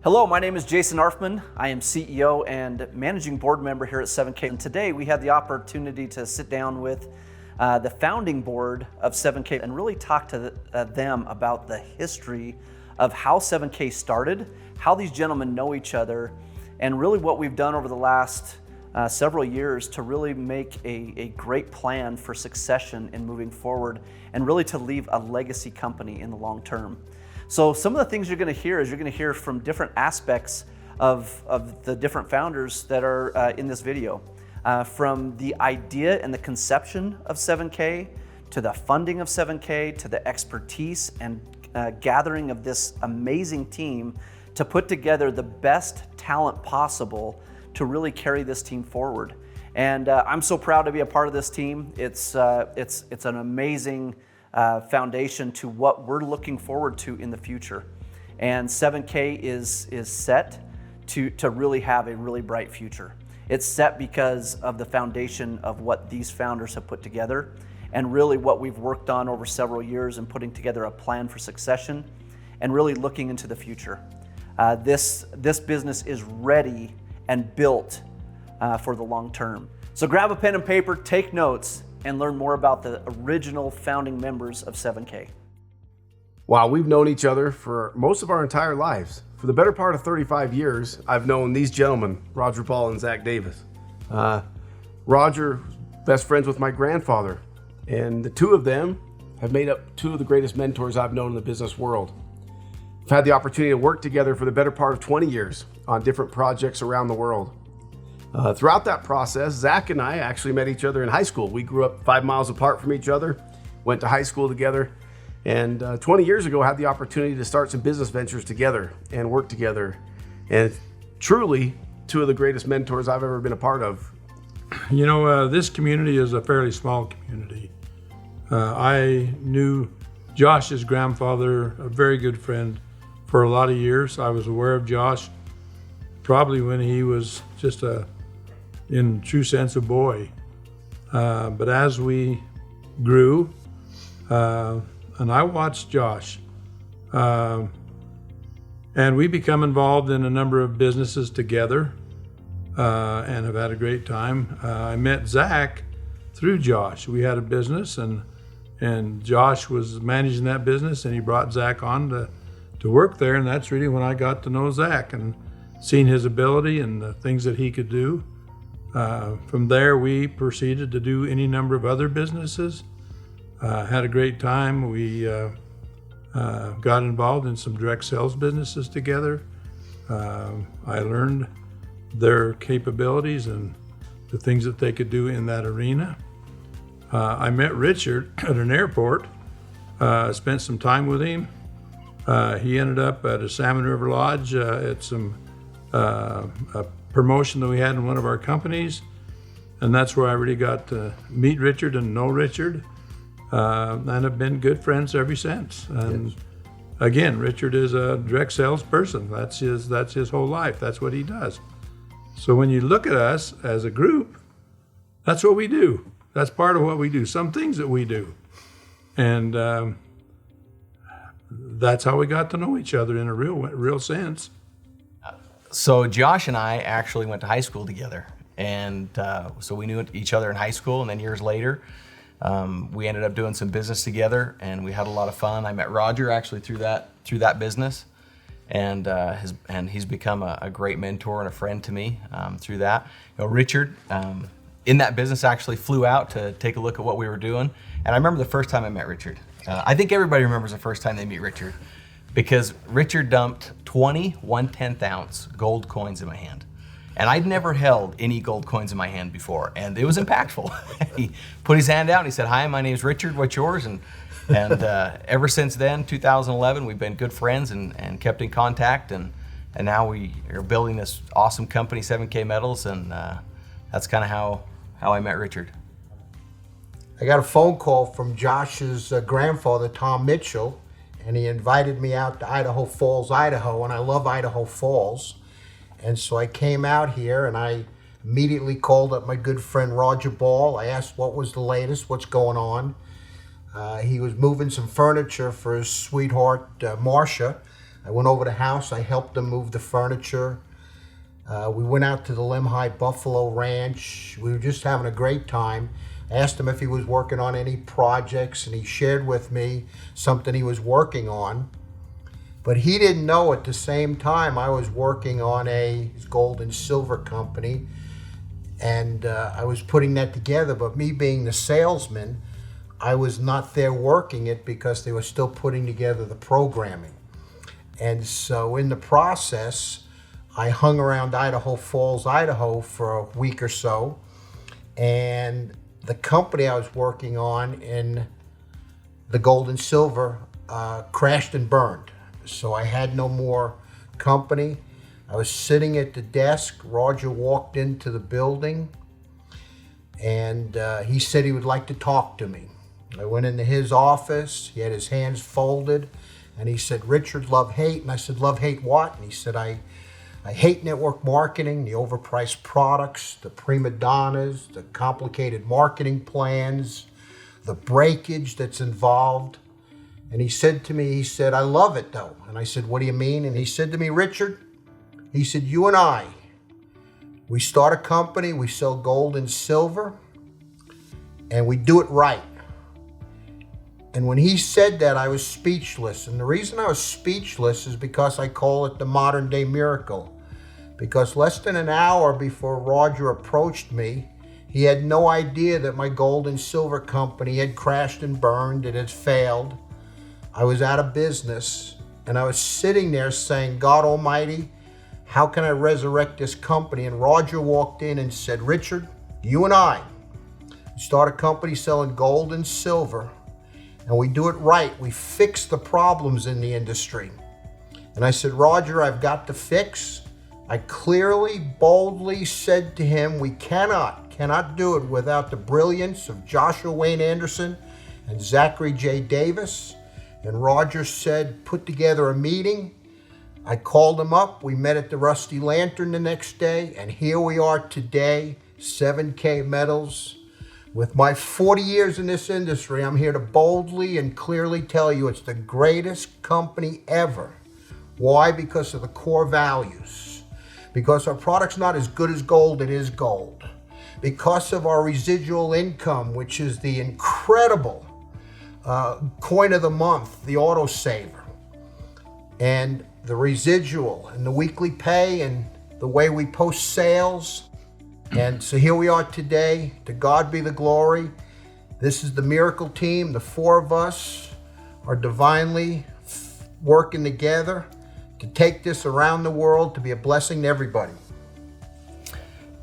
Hello, my name is Jason Arfman. I am CEO and Managing Board Member here at 7K. And today we had the opportunity to sit down with the founding board of 7K and really talk to them about the history of how 7K started, how these gentlemen know each other, and really what we've done over the last several years to really make a great plan for succession and moving forward, and really to leave a legacy company in the long term. So some of the things you're going to hear is you're going to hear from different aspects of the different founders that are in this video. From the idea and the conception of 7K, to the funding of 7K, to the expertise and gathering of this amazing team to put together the best talent possible to really carry this team forward. And I'm so proud to be a part of this team. It's an amazing foundation to what we're looking forward to in the future. And 7K is set to really have a really bright future. It's set because of the foundation of what these founders have put together, and really what we've worked on over several years in putting together a plan for succession and really looking into the future. This business is ready and built for the long term. So grab a pen and paper, take notes, and learn more about the original founding members of 7K. Wow, we've known each other for most of our entire lives. For the better part of 35 years, I've known these gentlemen, Roger Ball and Zach Davis. Roger, best friends with my grandfather, and the two of them have made up two of the greatest mentors I've known in the business world. I've had the opportunity to work together for the better part of 20 years on different projects around the world. Throughout that process, Zach and I actually met each other in high school. We grew up 5 miles apart from each other, went to high school together, and 20 years ago had the opportunity to start some business ventures together and work together. And truly, two of the greatest mentors I've ever been a part of. You know, this community is a fairly small community. I knew Josh's grandfather, a very good friend, for a lot of years. I was aware of Josh probably when he was just in true sense, a boy. But as we grew, and I watched Josh, and we become involved in a number of businesses together, and have had a great time. I met Zach through Josh. We had a business, and Josh was managing that business, and he brought Zach on to work there, and that's really when I got to know Zach and seen his ability and the things that he could do. From there, we proceeded to do any number of other businesses. Had a great time. We got involved in some direct sales businesses together. I learned their capabilities and the things that they could do in that arena. I met Richard at an airport, spent some time with him. He ended up at a Salmon River Lodge at some a promotion that we had in one of our companies, and that's where I really got to meet Richard and know Richard, and have been good friends ever since. And yes. Again, Richard is a direct sales person. That's his whole life. That's what he does. So when you look at us as a group, that's what we do. That's part of what we do. Some things that we do, and that's how we got to know each other in a real sense. So Josh and I actually went to high school together, and so we knew each other in high school, and then years later, we ended up doing some business together, and we had a lot of fun. I met Roger actually through that business, and he's become a great mentor and a friend to me through that. You know, Richard in that business actually flew out to take a look at what we were doing, and I remember the first time I met Richard. I think everybody remembers the first time they meet Richard, because Richard dumped 20 1/10 ounce gold coins in my hand. And I'd never held any gold coins in my hand before, and it was impactful. He put his hand out and he said, "Hi, my name's Richard, what's yours?" And ever since then, 2011, we've been good friends and kept in contact, and now we are building this awesome company, 7K Metals, and that's kind of how I met Richard. I got a phone call from Josh's grandfather, Tom Mitchell, and he invited me out to Idaho Falls, Idaho, and I love Idaho Falls. And so I came out here and I immediately called up my good friend Roger Ball. I asked what was the latest, what's going on. He was moving some furniture for his sweetheart, Marcia, I went over to the house. I helped him move the furniture. We went out to the Lemhi Buffalo Ranch. We were just having a great time. I asked him if he was working on any projects, and he shared with me something he was working on. But he didn't know at the same time I was working on his gold and silver company, and I was putting that together. But me being the salesman, I was not there working it because they were still putting together the programming. And so in the process, I hung around Idaho Falls, Idaho for a week or so, and the company I was working on in the gold and silver crashed and burned. So I had no more company. I was sitting at the desk. Roger walked into the building, and he said he would like to talk to me. I went into his office. He had his hands folded, and he said, "Richard, love, hate." And I said, "Love, hate what?" And he said, I hate network marketing, the overpriced products, the prima donnas, the complicated marketing plans, the breakage that's involved." And he said to me, "I love it though." And I said, "What do you mean?" And he said to me, "Richard," he said, "you and I, we start a company, we sell gold and silver, and we do it right." And when he said that, I was speechless. And the reason I was speechless is because I call it the modern day miracle. Because less than an hour before Roger approached me, he had no idea that my gold and silver company had crashed and burned. It had failed. I was out of business. And I was sitting there saying, "God Almighty, how can I resurrect this company?" And Roger walked in and said, "Richard, you and I start a company selling gold and silver, and we do it right. We fix the problems in the industry." And I said, "Roger, I've got the fix." I clearly, boldly said to him, we cannot do it without the brilliance of Joshua Wayne Anderson and Zachary J. Davis. And Roger said, put together a meeting. I called him up. We met at the Rusty Lantern the next day. And here we are today, 7K Metals. With my 40 years in this industry, I'm here to boldly and clearly tell you it's the greatest company ever. Why? Because of the core values. Because our product's not as good as gold, it is gold. Because of our residual income, which is the incredible coin of the month, the autosaver. And the residual and the weekly pay and the way we post sales. And so here we are today. To God be the glory. This is the miracle team. The four of us are divinely working together to take this around the world to be a blessing to everybody.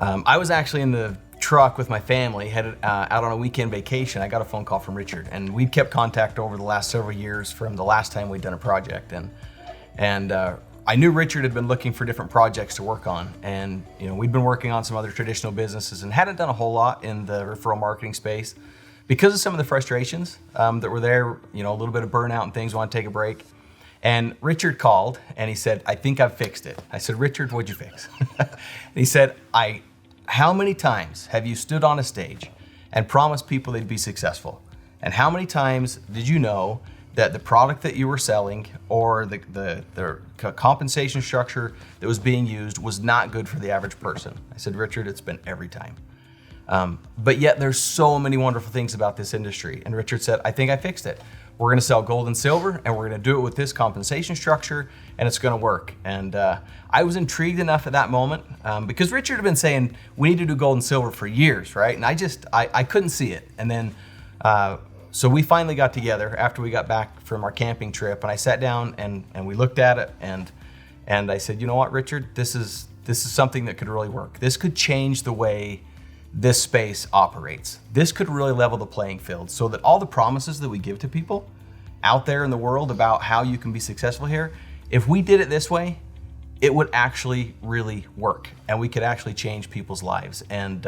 I was actually in the truck with my family, headed out on a weekend vacation. I got a phone call from Richard, and we've kept contact over the last several years from the last time we'd done a project. And I knew Richard had been looking for different projects to work on, and we'd been working on some other traditional businesses and hadn't done a whole lot in the referral marketing space because of some of the frustrations that were there. A little bit of burnout and things. Want to take a break. And Richard called and he said, "I think I've fixed it." I said, "Richard, what'd you fix?" And he said, "How many times have you stood on a stage and promised people they'd be successful? And how many times did you know that the product that you were selling or the compensation structure that was being used was not good for the average person?" I said, "Richard, it's been every time. But yet there's so many wonderful things about this industry." And Richard said, "I think I fixed it. We're going to sell gold and silver, and we're going to do it with this compensation structure, and it's going to work." And I was intrigued enough at that moment because Richard had been saying we need to do gold and silver for years, right? And I couldn't see it. And then so we finally got together after we got back from our camping trip, and I sat down and we looked at it, and I said, "You know what, Richard? This is something that could really work. This could change the way this space operates. This could really level the playing field so that all the promises that we give to people out there in the world about how you can be successful here, if we did it this way, it would actually really work, and we could actually change people's lives." And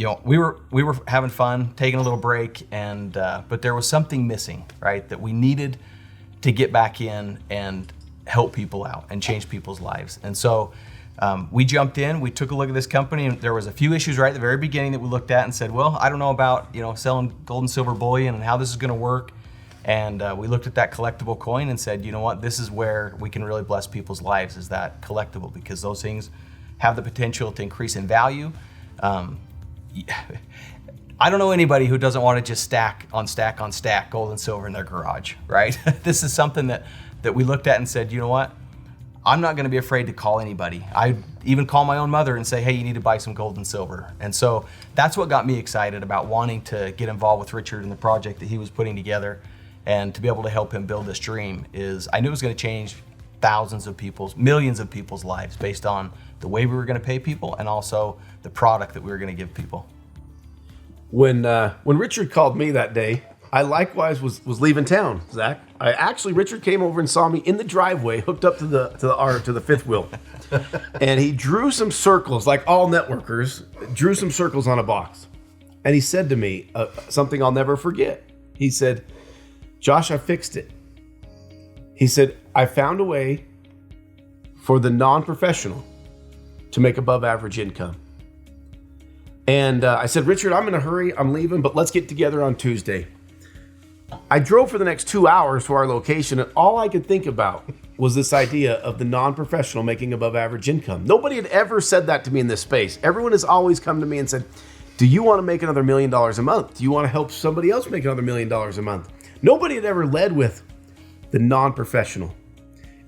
we were having fun, taking a little break, and but there was something missing, right? That we needed to get back in and help people out and change people's lives. And so we jumped in, we took a look at this company, and there was a few issues right at the very beginning that we looked at and said, well, I don't know about selling gold and silver bullion and how this is going to work. And we looked at that collectible coin and said, you know what, this is where we can really bless people's lives, is that collectible, because those things have the potential to increase in value. I don't know anybody who doesn't want to just stack on stack gold and silver in their garage, right? This is something that we looked at and said, you know what? I'm not going to be afraid to call anybody. I even call my own mother and say, hey, you need to buy some gold and silver. And so that's what got me excited about wanting to get involved with Richard in the project that he was putting together, and to be able to help him build this dream. Is I knew it was going to change thousands of people's, millions of people's lives based on the way we were going to pay people and also the product that we were going to give people. When Richard called me that day, I likewise was leaving town, Zach. Richard came over and saw me in the driveway, hooked up to the fifth wheel, and he drew some circles, like all networkers, drew some circles on a box, and he said to me something I'll never forget. He said, "Josh, I fixed it." He said, "I found a way for the non-professional to make above average income." And I said, "Richard, I'm in a hurry. I'm leaving, but let's get together on Tuesday." I drove for the next 2 hours to our location, and all I could think about was this idea of the non-professional making above average income. Nobody had ever said that to me in this space. Everyone has always come to me and said, "Do you want to make another $1 million a month? Do you want to help somebody else make another $1 million a month?" Nobody had ever led with the non-professional.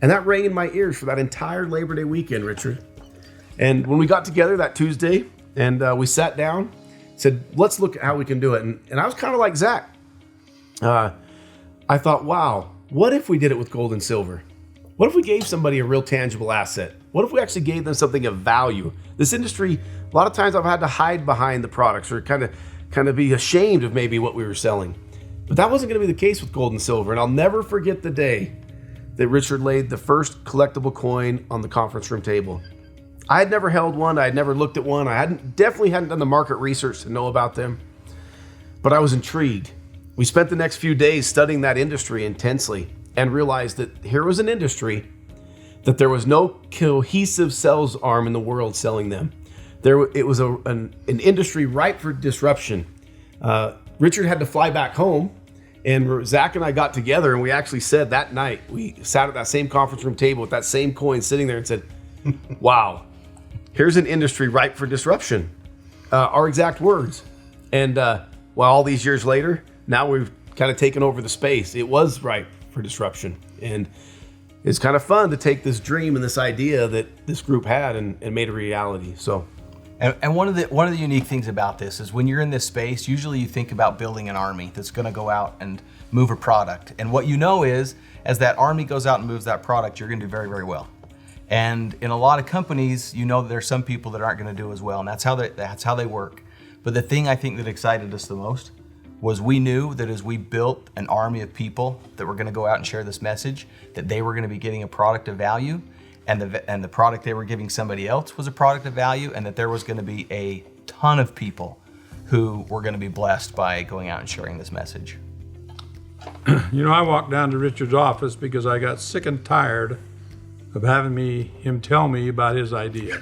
And that rang in my ears for that entire Labor Day weekend, Richard. And when we got together that Tuesday and we sat down, said, let's look at how we can do it. And I was kind of like Zach. I thought, wow, what if we did it with gold and silver? What if we gave somebody a real tangible asset? What if we actually gave them something of value? This industry, a lot of times I've had to hide behind the products or kind of be ashamed of maybe what we were selling. But that wasn't going to be the case with gold and silver. And I'll never forget the day that Richard laid the first collectible coin on the conference room table. I had never held one. I had never looked at one. I definitely hadn't done the market research to know about them. But I was intrigued. We spent the next few days studying that industry intensely and realized that here was an industry that there was no cohesive sales arm in the world selling them. It was an industry ripe for disruption. Richard had to fly back home, and Zach and I got together, and we actually said that night, we sat at that same conference room table with that same coin sitting there and said, wow, here's an industry ripe for disruption. Our exact words. And all these years later, now we've kind of taken over the space. It was ripe for disruption. And it's kind of fun to take this dream and this idea that this group had and made a reality. So. And one of the unique things about this is when you're in this space, usually you think about building an army that's going to go out and move a product. And what you know is, as that army goes out and moves that product, you're going to do very, very well. And in a lot of companies, you know that there's some people that aren't going to do as well, and that's how they work. But the thing I think that excited us the most was we knew that as we built an army of people that were going to go out and share this message, that they were going to be getting a product of value, and the product they were giving somebody else was a product of value, and that there was going to be a ton of people who were going to be blessed by going out and sharing this message. You know, I walked down to Richard's office because I got sick and tired of having him tell me about his idea.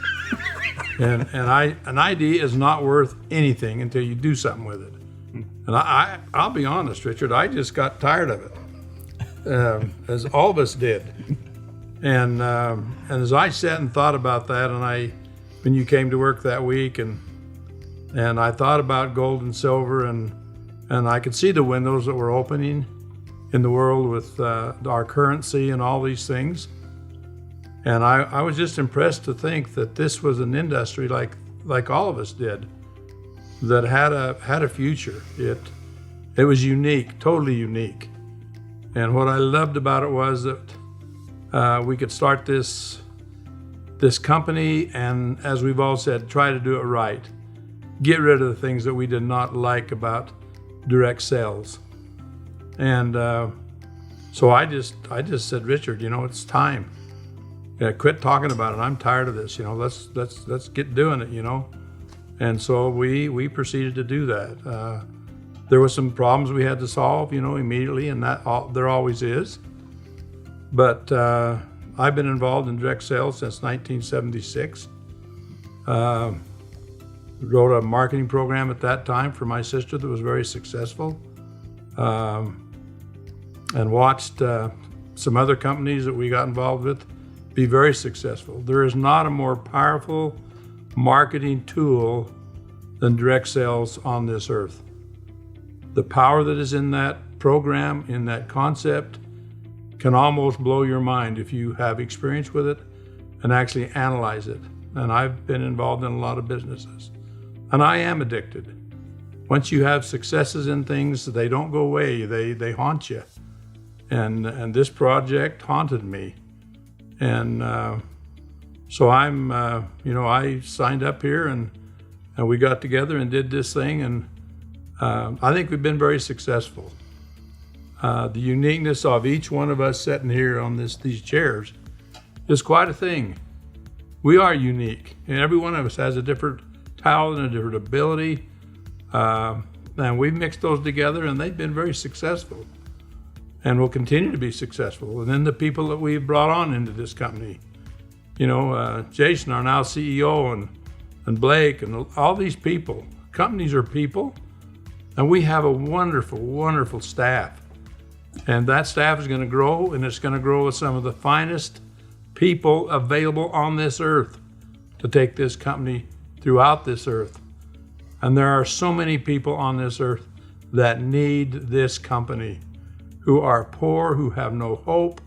and an idea is not worth anything until you do something with it. And I'll be honest, Richard, I just got tired of it, as all of us did. And as I sat and thought about that, when you came to work that week, and I thought about gold and silver, and I could see the windows that were opening in the world with our currency and all these things. And I was just impressed to think that this was an industry like all of us did, that had a future. It was unique, totally unique. And what I loved about it was that we could start this company, and as we've all said, try to do it right. Get rid of the things that we did not like about direct sales. And so I just said, Richard, it's time. Quit talking about it. I'm tired of this. Let's get doing it. And so we proceeded to do that. There were some problems we had to solve, immediately, and there always is. But I've been involved in direct sales since 1976. Wrote a marketing program at that time for my sister that was very successful. and watched some other companies that we got involved with be very successful. There is not a more powerful marketing tool than direct sales on this earth. The power that is in that program, in that concept, can almost blow your mind if you have experience with it and actually analyze it. And I've been involved in a lot of businesses, and I am addicted. Once you have successes in things, they don't go away, they haunt you. And this project haunted me. And so I signed up here and we got together and did this thing, and I think we've been very successful. The uniqueness of each one of us sitting here on these chairs is quite a thing. We are unique, and every one of us has a different talent and a different ability, and we've mixed those together, and they've been very successful, and will continue to be successful. And then the people that we've brought on into this company, Jason, our now CEO, and Blake, and all these people. Companies are people, and we have a wonderful, wonderful staff. And that staff is going to grow, and it's going to grow with some of the finest people available on this earth to take this company throughout this earth. And there are so many people on this earth that need this company, who are poor, who have no hope,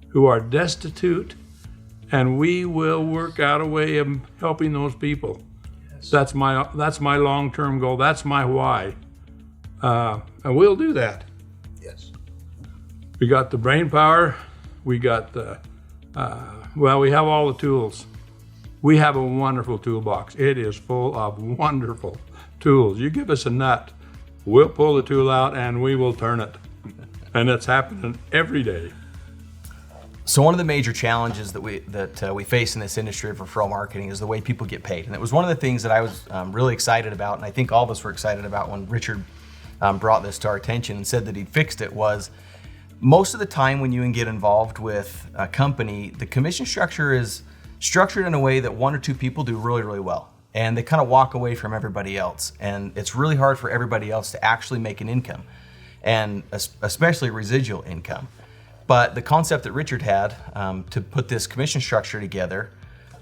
who are destitute, and we will work out a way of helping those people. Yes. That's my long-term goal. That's my why. And we'll do that. Yes. We got the brain power. We got we have all the tools. We have a wonderful toolbox. It is full of wonderful tools. You give us a nut, we'll pull the tool out and we will turn it. And it's happening every day. So one of the major challenges that we face in this industry of referral marketing is the way people get paid. And it was one of the things that I was really excited about, and I think all of us were excited about when Richard brought this to our attention and said that he'd fixed it, was most of the time when you get involved with a company, the commission structure is structured in a way that one or two people do really, really well. And they kind of walk away from everybody else. And it's really hard for everybody else to actually make an income, and especially residual income. But the concept that Richard had to put this commission structure together,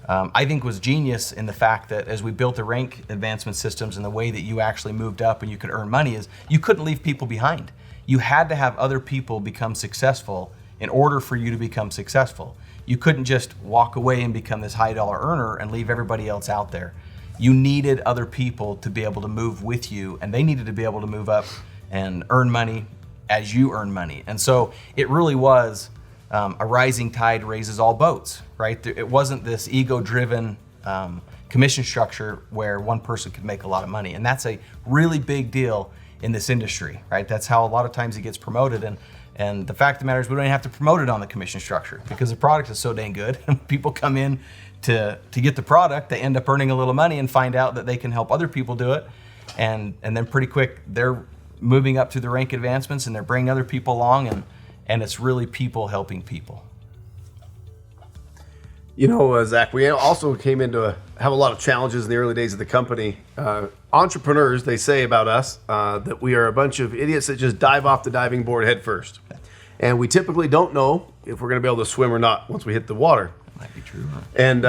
I think was genius in the fact that as we built the rank advancement systems and the way that you actually moved up and you could earn money, is you couldn't leave people behind. You had to have other people become successful in order for you to become successful. You couldn't just walk away and become this high dollar earner and leave everybody else out there. You needed other people to be able to move with you, and they needed to be able to move up and earn money as you earn money. And so it really was a rising tide raises all boats, right? It wasn't this ego-driven commission structure where one person could make a lot of money. And that's a really big deal in this industry, right? That's how a lot of times it gets promoted. And the fact of the matter is we don't even have to promote it on the commission structure because the product is so dang good. People come in to get the product, they end up earning a little money and find out that they can help other people do it. And then pretty quick, they're moving up through the rank advancements and they're bringing other people along, and it's really people helping people. Zach, we also came into have a lot of challenges in the early days of the company. Entrepreneurs, they say about us that we are a bunch of idiots that just dive off the diving board head first. And we typically don't know if we're going to be able to swim or not once we hit the water. That might be true, huh? And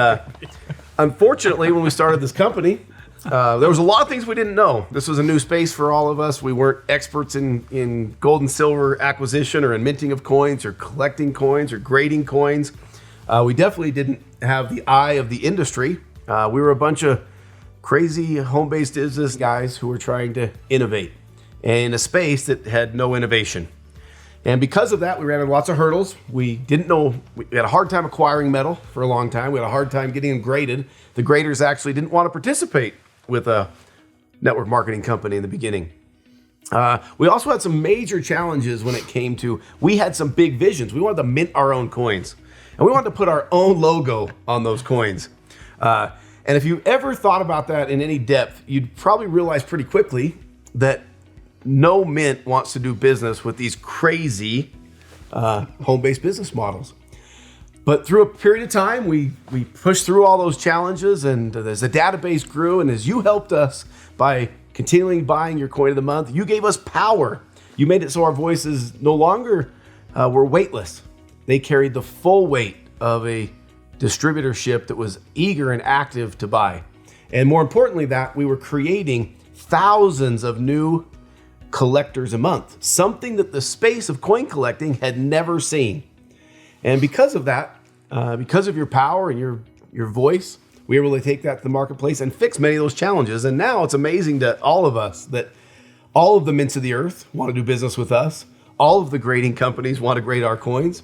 unfortunately, when we started this company, there was a lot of things we didn't know. This was a new space for all of us. We weren't experts in gold and silver acquisition or in minting of coins or collecting coins or grading coins. We definitely didn't have the eye of the industry. We were a bunch of crazy home-based business guys who were trying to innovate in a space that had no innovation. And because of that, we ran into lots of hurdles. We didn't know, we had a hard time acquiring metal for a long time. We had a hard time getting them graded. The graders actually didn't want to participate with a network marketing company in the beginning. We also had some major challenges when it came to, we had some big visions. We wanted to mint our own coins. And we wanted to put our own logo on those coins. And if you ever thought about that in any depth, you'd probably realize pretty quickly that no mint wants to do business with these crazy home-based business models. But through a period of time, we pushed through all those challenges, and as the database grew, and as you helped us by continually buying your coin of the month, you gave us power. You made it so our voices no longer were weightless. They carried the full weight of a distributorship that was eager and active to buy. And more importantly, that we were creating thousands of new collectors a month, something that the space of coin collecting had never seen. And because of that, because of your power and your voice, we were able to take that to the marketplace and fix many of those challenges. And now it's amazing to all of us that all of the mints of the earth want to do business with us. All of the grading companies want to grade our coins.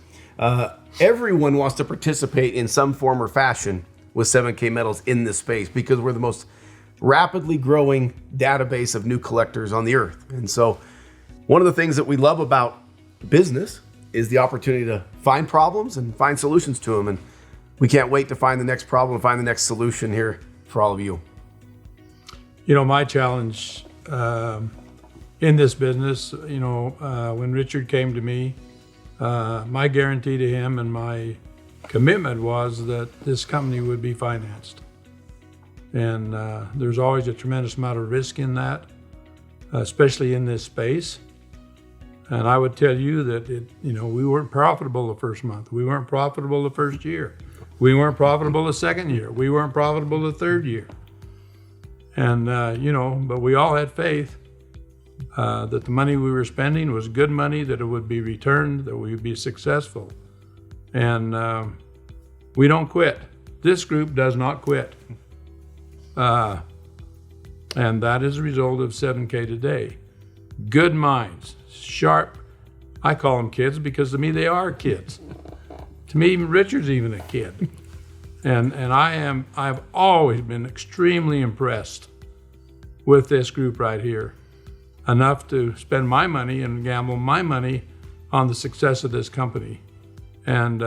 Everyone wants to participate in some form or fashion with 7K Metals in this space because we're the most rapidly growing database of new collectors on the earth. And so one of the things that we love about business is the opportunity to find problems and find solutions to them. And we can't wait to find the next problem and find the next solution here for all of you. You know, my challenge in this business, when Richard came to me, my guarantee to him and my commitment was that this company would be financed. And there's always a tremendous amount of risk in that, especially in this space. And I would tell you that we weren't profitable the first month. We weren't profitable the first year. We weren't profitable the second year. We weren't profitable the third year. And, but we all had faith that the money we were spending was good money, that it would be returned, that we would be successful. And we don't quit. This group does not quit. And that is a result of 7K today. Good minds, sharp. I call them kids because to me they are kids. To me, even Richard's even a kid. And I've always been extremely impressed with this group right here. Enough to spend my money and gamble my money on the success of this company. And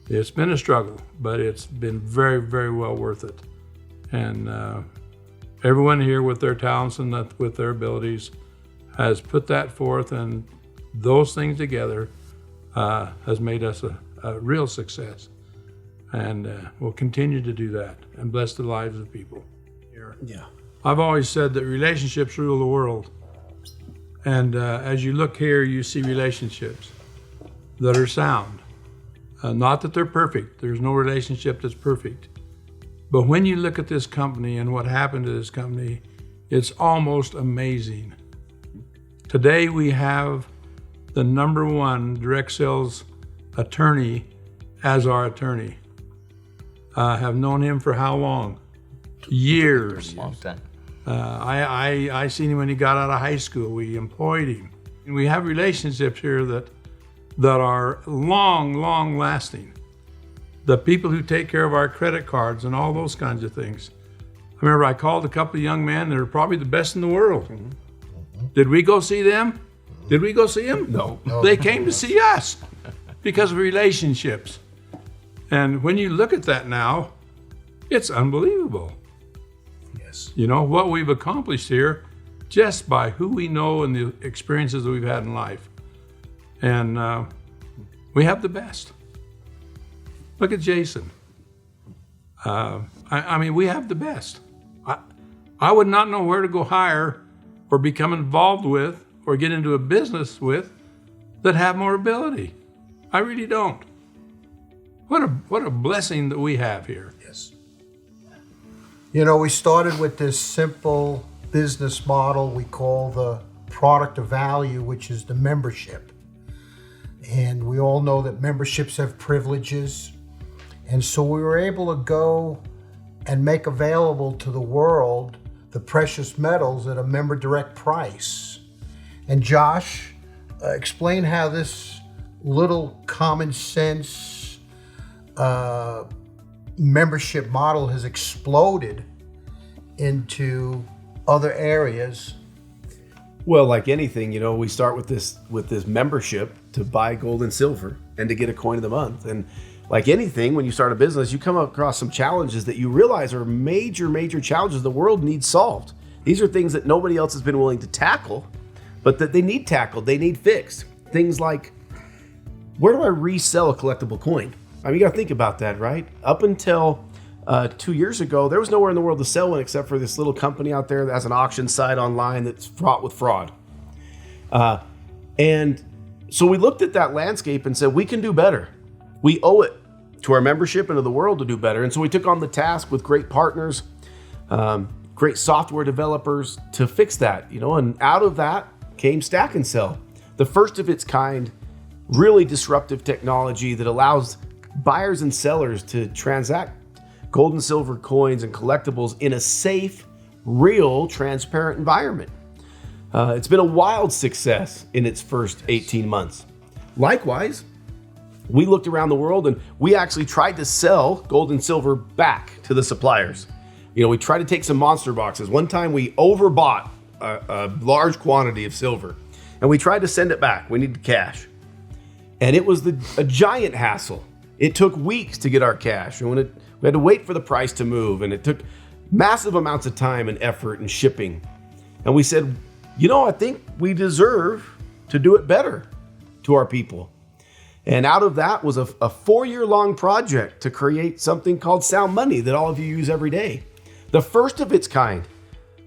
it's been a struggle, but it's been very, very well worth it. And everyone here with their talents and with their abilities has put that forth, and those things together has made us a real success. And we'll continue to do that and bless the lives of people here. Yeah. I've always said that relationships rule the world. And as you look here, you see relationships that are sound. Not that they're perfect. There's no relationship that's perfect. But when you look at this company and what happened to this company, it's almost amazing. Today we have the #1 direct sales attorney as our attorney. Have known him for how long? Years. Long time. I seen him when he got out of high school. We employed him. And we have relationships here that are long lasting. The people who take care of our credit cards and all those kinds of things. I remember I called a couple of young men that are probably the best in the world. Mm-hmm. Did we go see them? Did we go see them? No. They came to see us because of relationships. And when you look at that now, it's unbelievable. Yes. You know, what we've accomplished here just by who we know and the experiences that we've had in life. And we have the best. Look at Jason. I mean, we have the best. I would not know where to go hire or become involved with or get into a business with that have more ability. I really don't. What a blessing that we have here. Yes. You know, we started with this simple business model we call the product of value, which is the membership. And we all know that memberships have privileges. And so we were able to go and make available to the world the precious metals at a member direct price. And Josh, explain how this little common sense membership model has exploded into other areas. Well, like anything, you know, we start with this membership to buy gold and silver and to get a coin of the month. And like anything, when you start a business, you come across some challenges that you realize are major challenges the world needs solved. These are things that nobody else has been willing to tackle, but that they need tackled, they need fixed. Things like, where do I resell a collectible coin? I mean, you gotta think about that, right? Up until 2 years ago, there was nowhere in the world to sell one except for this little company out there that has an auction site online that's fraught with fraud. And so we looked at that landscape and said, we can do better. We owe it to our membership and to the world to do better. And so we took on the task with great partners, great software developers to fix that, and out of that came Stack and Sell, the first of its kind, really disruptive technology that allows buyers and sellers to transact gold and silver coins and collectibles in a safe, real, transparent environment. It's been a wild success in its first 18 months. Likewise, we looked around the world and we actually tried to sell gold and silver back to the suppliers. We tried to take some monster boxes. One time we overbought a large quantity of silver and we tried to send it back. We needed cash. And it was a giant hassle. It took weeks to get our cash. And we had to wait for the price to move, and it took massive amounts of time and effort and shipping. And we said, I think we deserve to do it better to our people. And out of that was a 4-year-long project to create something called Sound Money that all of you use every day. The first of its kind,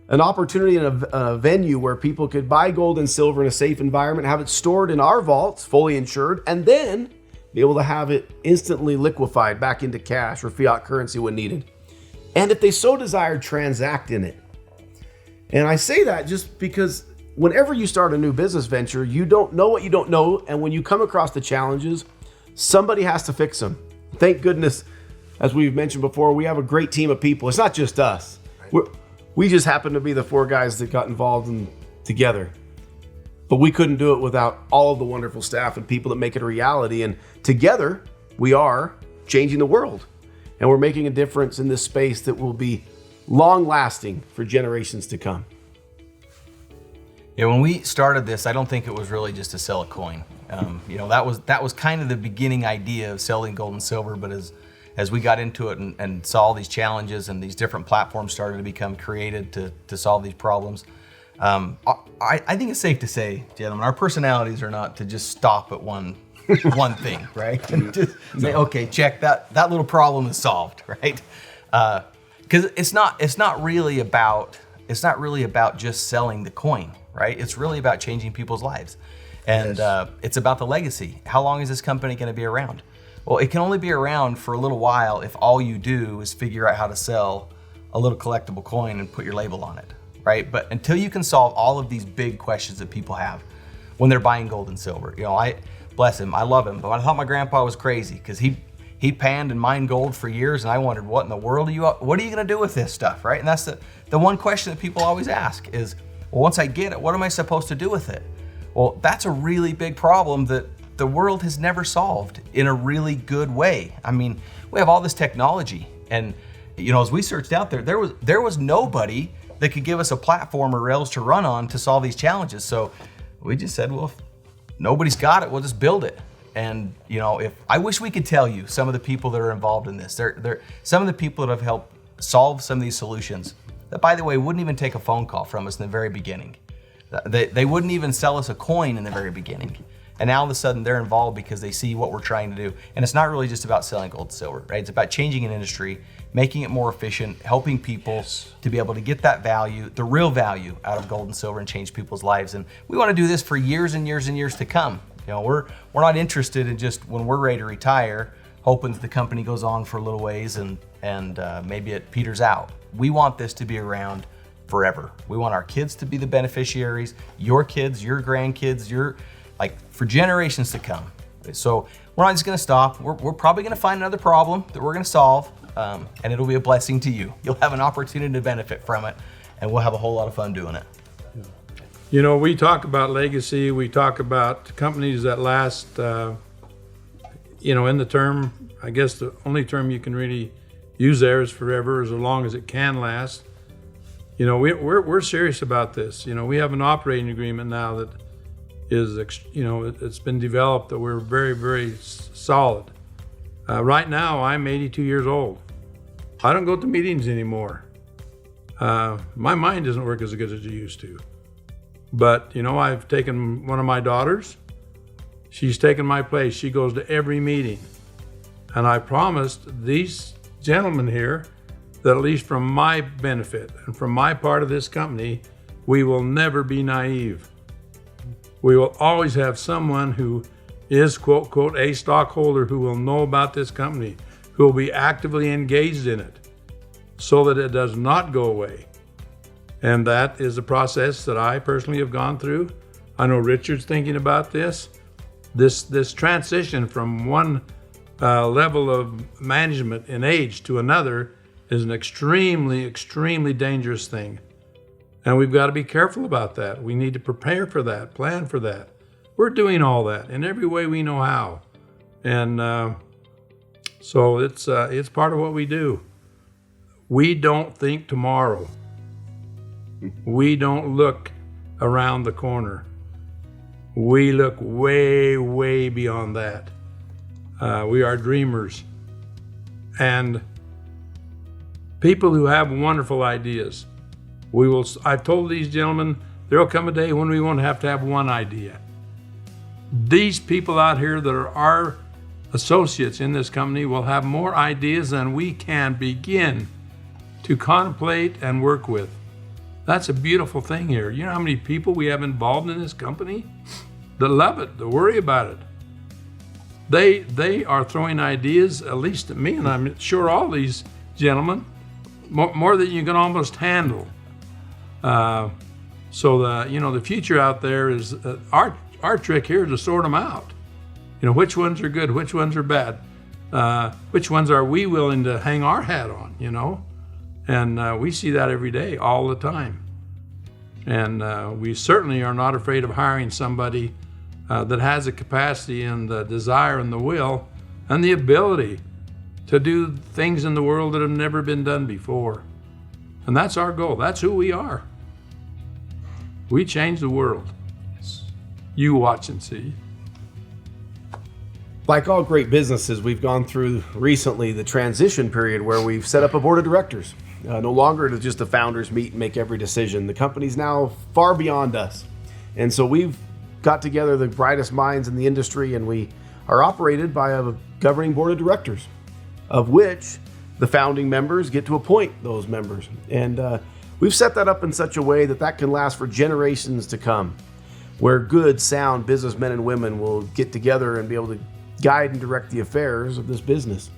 an opportunity in a venue where people could buy gold and silver in a safe environment, have it stored in our vaults, fully insured, and then be able to have it instantly liquefied back into cash or fiat currency when needed. And if they so desired, transact in it. And I say that just because whenever you start a new business venture, you don't know what you don't know. And when you come across the challenges, somebody has to fix them. Thank goodness, as we've mentioned before, we have a great team of people. It's not just us. We just happen to be the 4 guys that got involved together. But we couldn't do it without all of the wonderful staff and people that make it a reality. And together, we are changing the world. And we're making a difference in this space that will be long-lasting for generations to come. Yeah, when we started this, I don't think it was really just to sell a coin. That was kind of the beginning idea of selling gold and silver. But as we got into it and saw all these challenges and these different platforms started to become created to solve these problems, I think it's safe to say, gentlemen, our personalities are not to just stop at one thing, right? And just say, okay, check that little problem is solved, right? Because it's not really about just selling the coin, right? It's really about changing people's lives, and it's about the legacy. How long is this company going to be around? Well, it can only be around for a little while if all you do is figure out how to sell a little collectible coin and put your label on it. Right? But until you can solve all of these big questions that people have when they're buying gold and silver, I bless him, I love him, but I thought my grandpa was crazy because he panned and mined gold for years, and I wondered, what in the world what are you going to do with this stuff, right? And that's the one question that people always ask is, well, once I get it, what am I supposed to do with it? Well, that's a really big problem that the world has never solved in a really good way. I mean, we have all this technology, and as we searched out there was nobody that could give us a platform or rails to run on to solve these challenges. So we just said, well, if nobody's got it, we'll just build it. And if I wish we could tell you some of the people that are involved in this, they're some of the people that have helped solve some of these solutions that, by the way, wouldn't even take a phone call from us in the very beginning. They wouldn't even sell us a coin in the very beginning. And now all of a sudden they're involved because they see what we're trying to do. And it's not really just about selling gold and silver, right? It's about changing an industry, making it more efficient, helping people to be able to get that value, the real value out of gold and silver, and change people's lives. And we want to do this for years and years and years to come. We're not interested in just when we're ready to retire, hoping that the company goes on for a little ways and maybe it peters out. We want this to be around forever. We want our kids to be the beneficiaries, your kids, your grandkids, for generations to come. So we're not just going to stop. We're probably going to find another problem that we're going to solve, and it'll be a blessing to you. You'll have an opportunity to benefit from it, and we'll have a whole lot of fun doing it. We talk about legacy. We talk about companies that last, in the term, I guess the only term you can really use there is forever, as long as it can last. We're serious about this. We have an operating agreement now that is, it's been developed that we're very, very solid. Right now, I'm 82 years old. I don't go to meetings anymore. My mind doesn't work as good as it used to. But, I've taken one of my daughters. She's taken my place. She goes to every meeting. And I promised these gentlemen here that at least from my benefit and from my part of this company, we will never be naive. We will always have someone who is, quote, quote, a stockholder who will know about this company, who will be actively engaged in it so that it does not go away. And that is a process that I personally have gone through. I know Richard's thinking about this. This transition from one level of management in age to another is an extremely, extremely dangerous thing. And we've got to be careful about that. We need to prepare for that, plan for that. We're doing all that in every way we know how. And so it's part of what we do. We don't think tomorrow. We don't look around the corner. We look way, way beyond that. We are dreamers. And people who have wonderful ideas. I've told these gentlemen, there'll come a day when we won't have to have one idea. These people out here that are our associates in this company will have more ideas than we can begin to contemplate and work with. That's a beautiful thing here. You know how many people we have involved in this company that love it, that worry about it. They are throwing ideas, at least to me, and I'm sure all these gentlemen, more than you can almost handle. So the future out there is our trick here is to sort them out. Which ones are good, which ones are bad, which ones are we willing to hang our hat on, And we see that every day, all the time. And we certainly are not afraid of hiring somebody that has the capacity and the desire and the will and the ability to do things in the world that have never been done before. And that's our goal. That's who we are. We change the world. You watch and see. Like all great businesses, we've gone through recently the transition period where we've set up a board of directors. No longer does just the founders meet and make every decision. The company's now far beyond us. And so we've got together the brightest minds in the industry, and we are operated by a governing board of directors, of which the founding members get to appoint those members. And we've set that up in such a way that can last for generations to come, where good, sound businessmen and women will get together and be able to guide and direct the affairs of this business.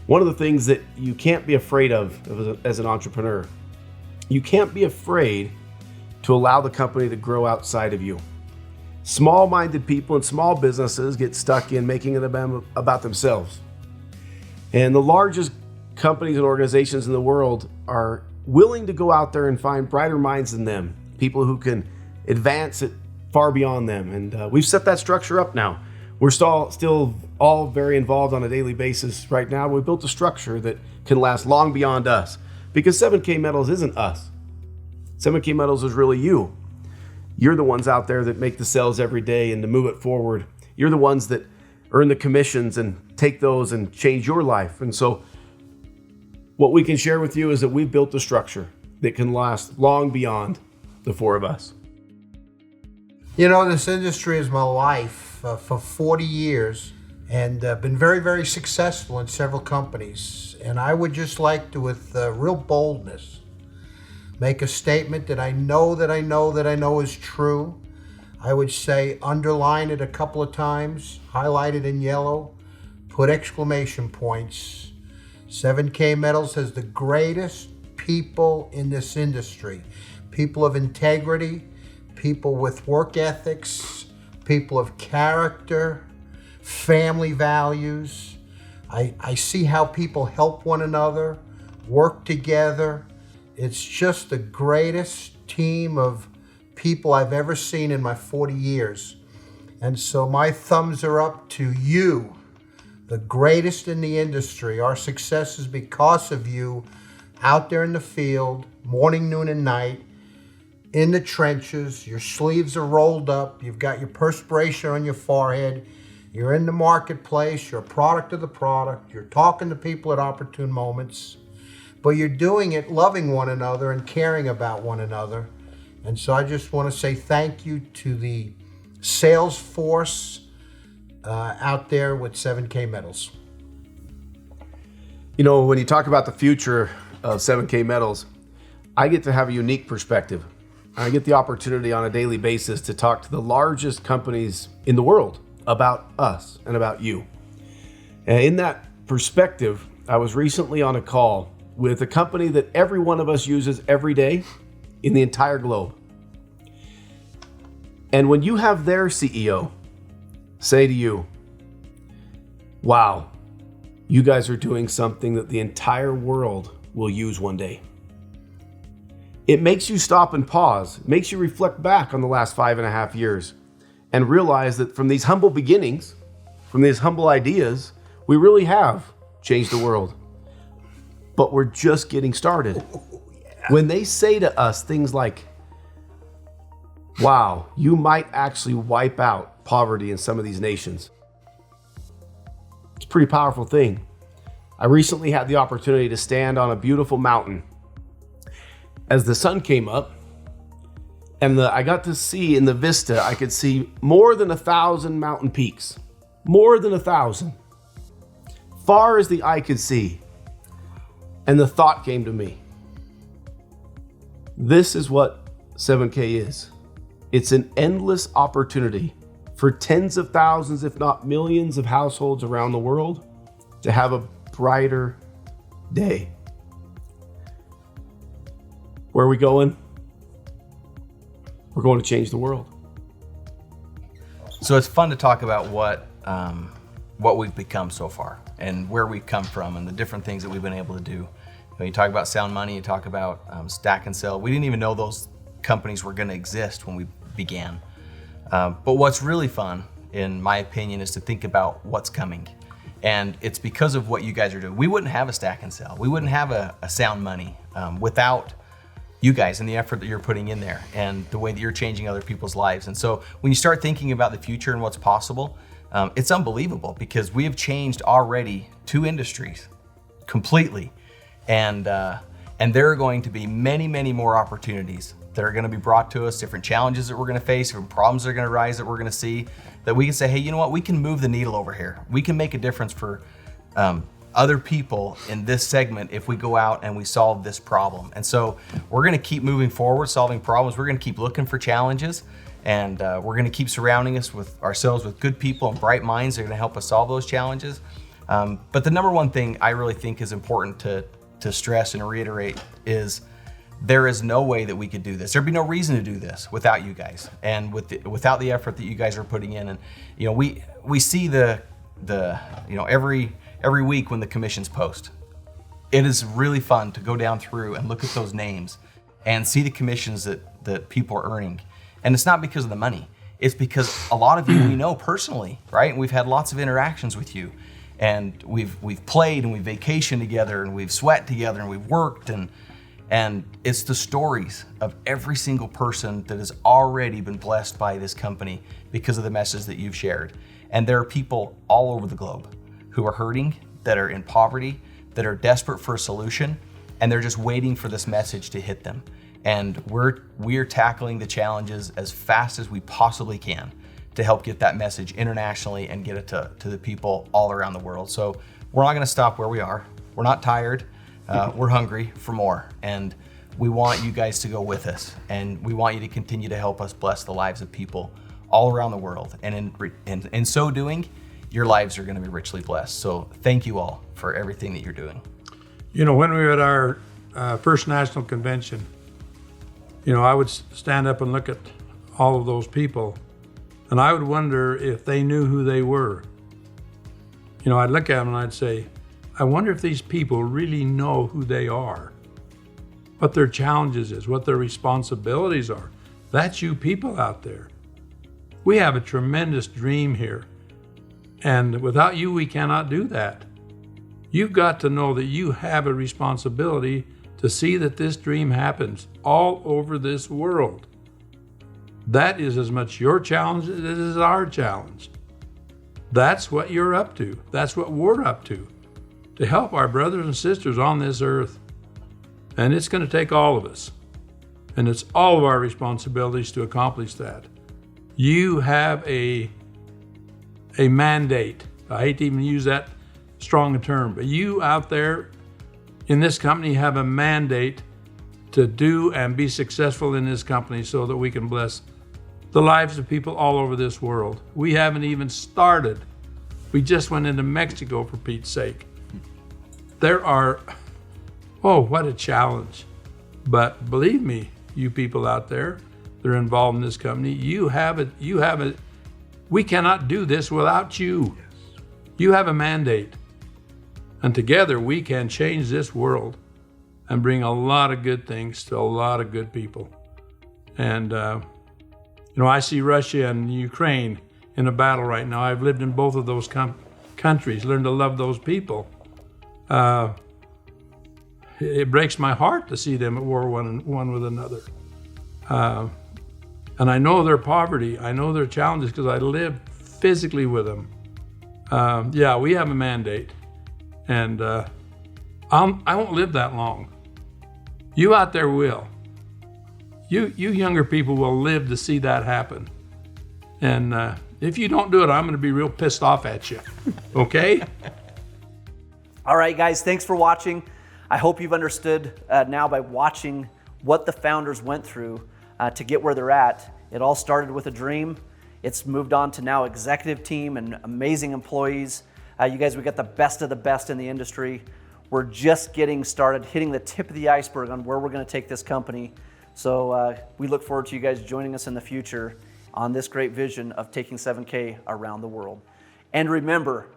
One of the things that you can't be afraid of as an entrepreneur, you can't be afraid to allow the company to grow outside of you. Small-minded people and small businesses get stuck in making it about themselves. And the largest companies and organizations in the world are willing to go out there and find brighter minds than them, people who can advance it far beyond them. And we've set that structure up now. We're still all very involved on a daily basis right now. We built a structure that can last long beyond us, because 7K Metals isn't us. 7K Metals is really you. You're the ones out there that make the sales every day and to move it forward. You're the ones that earn the commissions and take those and change your life. And so what we can share with you is that we've built a structure that can last long beyond the four of us. This industry is my life for 40 years and been very, very successful in several companies. And I would just like to, with real boldness, make a statement that I know is true. I would say underline it a couple of times, highlight it in yellow, put exclamation points. 7K Metals has the greatest people in this industry. People of integrity, people with work ethics, people of character, family values. I see how people help one another, work together. It's just the greatest team of people I've ever seen in my 40 years. And so my thumbs are up to you, the greatest in the industry. Our success is because of you out there in the field, morning, noon, and night, in the trenches. Your sleeves are rolled up. You've got your perspiration on your forehead. You're in the marketplace. You're a product of the product. You're talking to people at opportune moments. But you're doing it loving one another and caring about one another. And so I just want to say thank you to the sales force out there with 7K Metals. When you talk about the future of 7K Metals, I get to have a unique perspective. I get the opportunity on a daily basis to talk to the largest companies in the world about us and about you. And in that perspective, I was recently on a call with a company that every one of us uses every day in the entire globe. And when you have their CEO say to you, wow, you guys are doing something that the entire world will use one day, it makes you stop and pause, it makes you reflect back on the last 5.5 years and realize that from these humble beginnings, from these humble ideas, we really have changed the world. But we're just getting started. When they say to us things like, wow, you might actually wipe out poverty in some of these nations, it's a pretty powerful thing. I recently had the opportunity to stand on a beautiful mountain as the sun came up, and I got to see in the vista, I could see more than 1,000 mountain peaks, more than 1,000, far as the eye could see. And the thought came to me, this is what 7K is. It's an endless opportunity for tens of thousands, if not millions of households around the world to have a brighter day. Where are we going? We're going to change the world. So it's fun to talk about what we've become so far and where we've come from and the different things that we've been able to do. You talk about Sound Money, you talk about Stack and Sell. We didn't even know those companies were going to exist when we began. But what's really fun, in my opinion, is to think about what's coming. And it's because of what you guys are doing. We wouldn't have a Stack and Sell. We wouldn't have a Sound Money without you guys and the effort that you're putting in there and the way that you're changing other people's lives. And so when you start thinking about the future and what's possible, it's unbelievable because we have changed already 2 industries completely. And there are going to be many, many more opportunities that are going to be brought to us, different challenges that we're going to face, different problems that are going to rise that we're going to see, that we can say, hey, you know what, we can move the needle over here. We can make a difference for other people in this segment if we go out and we solve this problem. And so we're going to keep moving forward, solving problems. We're going to keep looking for challenges, and we're going to keep surrounding ourselves with good people and bright minds that are going to help us solve those challenges. But the number one thing I really think is important to stress and reiterate is there is no way that we could do this. There'd be no reason to do this without you guys and without the effort that you guys are putting in. And we see the every week when the commissions post, it is really fun to go down through and look at those names and see the commissions that people are earning. And it's not because of the money. It's because a lot of you we know personally, right? And we've had lots of interactions with you. And we've played and we've vacationed together and we've sweat together and we've worked and it's the stories of every single person that has already been blessed by this company because of the message that you've shared. And there are people all over the globe who are hurting, that are in poverty, that are desperate for a solution, and they're just waiting for this message to hit them. And we're tackling the challenges as fast as we possibly can to help get that message internationally and get it to the people all around the world. So we're not going to stop where we are. We're not tired. We're hungry for more. And we want you guys to go with us. And we want you to continue to help us bless the lives of people all around the world. And in so doing, your lives are going to be richly blessed. So thank you all for everything that you're doing. When we were at our first national convention, I would stand up and look at all of those people, and I would wonder if they knew who they were. I'd look at them and I'd say, I wonder if these people really know who they are, what their challenges is, what their responsibilities are. That's you people out there. We have a tremendous dream here, and without you, we cannot do that. You've got to know that you have a responsibility to see that this dream happens all over this world. That is as much your challenge as it is our challenge. That's what you're up to. That's what we're up to help our brothers and sisters on this earth. And it's going to take all of us. And it's all of our responsibilities to accomplish that. You have a mandate. I hate to even use that strong a term, but you out there in this company have a mandate to do and be successful in this company so that we can bless the lives of people all over this world. We haven't even started. We just went into Mexico, for Pete's sake. There are, oh, what a challenge. But believe me, you people out there that are involved in this company, you have it. We cannot do this without you. You have a mandate. And together we can change this world and bring a lot of good things to a lot of good people. And, I see Russia and Ukraine in a battle right now. I've lived in both of those countries, learned to love those people. It breaks my heart to see them at war one with another. And I know their poverty, I know their challenges because I live physically with them. Yeah, we have a mandate, and I won't live that long. You out there will. You younger people will live to see that happen. And if you don't do it, I'm going to be real pissed off at you. Okay? All right, guys, thanks for watching. I hope you've understood now by watching what the founders went through to get where they're at. It all started with a dream. It's moved on to now executive team and amazing employees. You guys, we got the best of the best in the industry. We're just getting started, hitting the tip of the iceberg on where we're going to take this company. So we look forward to you guys joining us in the future on this great vision of taking 7K around the world. And remember,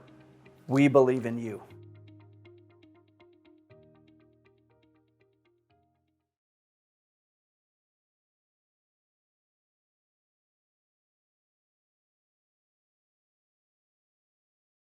we believe in you.